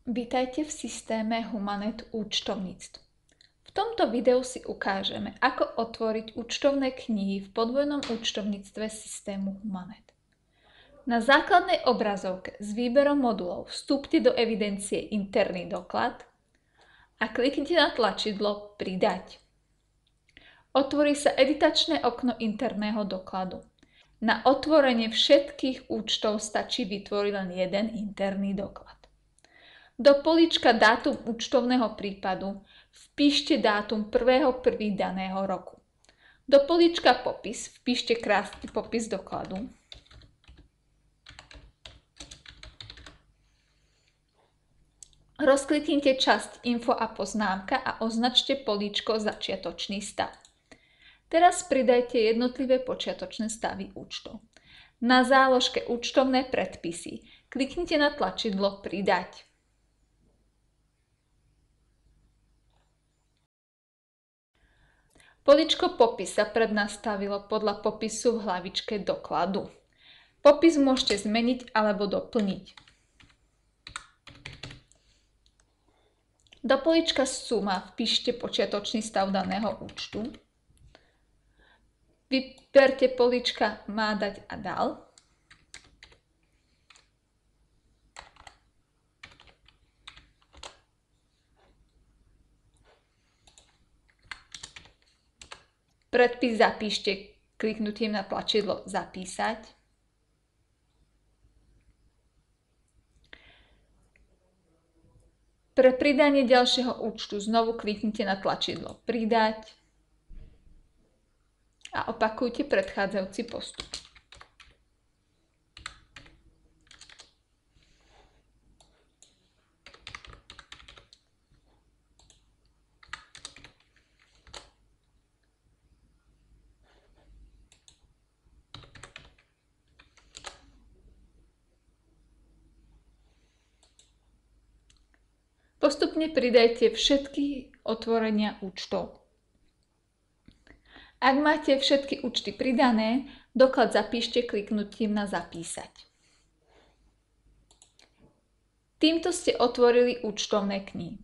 Vítajte v systéme Humanet účtovníctvo. V tomto videu si ukážeme, ako otvoriť účtovné knihy v podvojnom účtovníctve systému Humanet. Na základnej obrazovke s výberom modulov vstúpte do evidencie Interný doklad a kliknite na tlačidlo Pridať. Otvorí sa editačné okno interného dokladu. Na otvorenie všetkých účtov stačí vytvoriť len jeden interný doklad. Do políčka Dátum účtovného prípadu vpíšte dátum 1.1. daného roku. Do políčka Popis vpíšte krátky popis dokladu. Rozkliknite časť Info a poznámka a označte políčko Začiatočný stav. Teraz pridajte jednotlivé počiatočné stavy účtov. Na záložke Účtovné predpisy kliknite na tlačidlo Pridať. Políčko Popis sa prednastavilo podľa popisu v hlavičke dokladu. Popis môžete zmeniť alebo doplniť. Do políčka Suma vpíšte počiatočný stav daného účtu. Vyberte políčka Má dať a dal. Predpis zapíšte kliknutím na tlačidlo Zapísať. Pre pridanie ďalšieho účtu znovu kliknite na tlačidlo Pridať a opakujte predchádzajúci postup. Postupne pridajte všetky otvorenia účtov. Ak máte všetky účty pridané, doklad zapíšte kliknutím na Zapísať. Týmto ste otvorili účtovné knihy.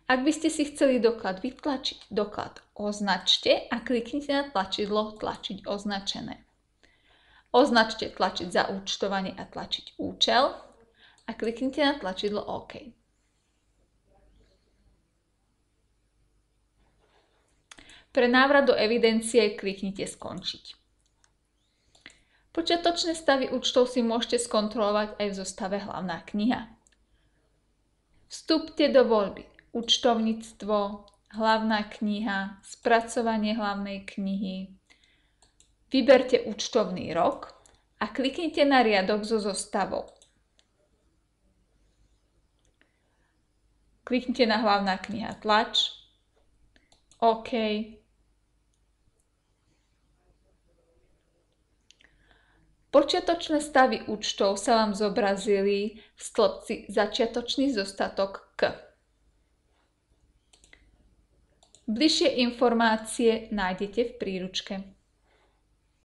Ak by ste si chceli doklad vytlačiť, doklad označte a kliknite na tlačidlo Tlačiť označené. Označte Tlačiť zaúčtovanie a tlačiť účel a kliknite na tlačidlo OK. Pre návrat do evidencie kliknite Skončiť. Počiatočné stavy účtov si môžete skontrolovať aj v zostave Hlavná kniha. Vstúpte do voľby Účtovníctvo, Hlavná kniha, Spracovanie hlavnej knihy. Vyberte účtovný rok a kliknite na riadok so zostavou. Kliknite na Hlavná kniha Tlač, OK. Počiatočné stavy účtov sa vám zobrazili v stĺpci Začiatočný zostatok K. Bližšie informácie nájdete v príručke.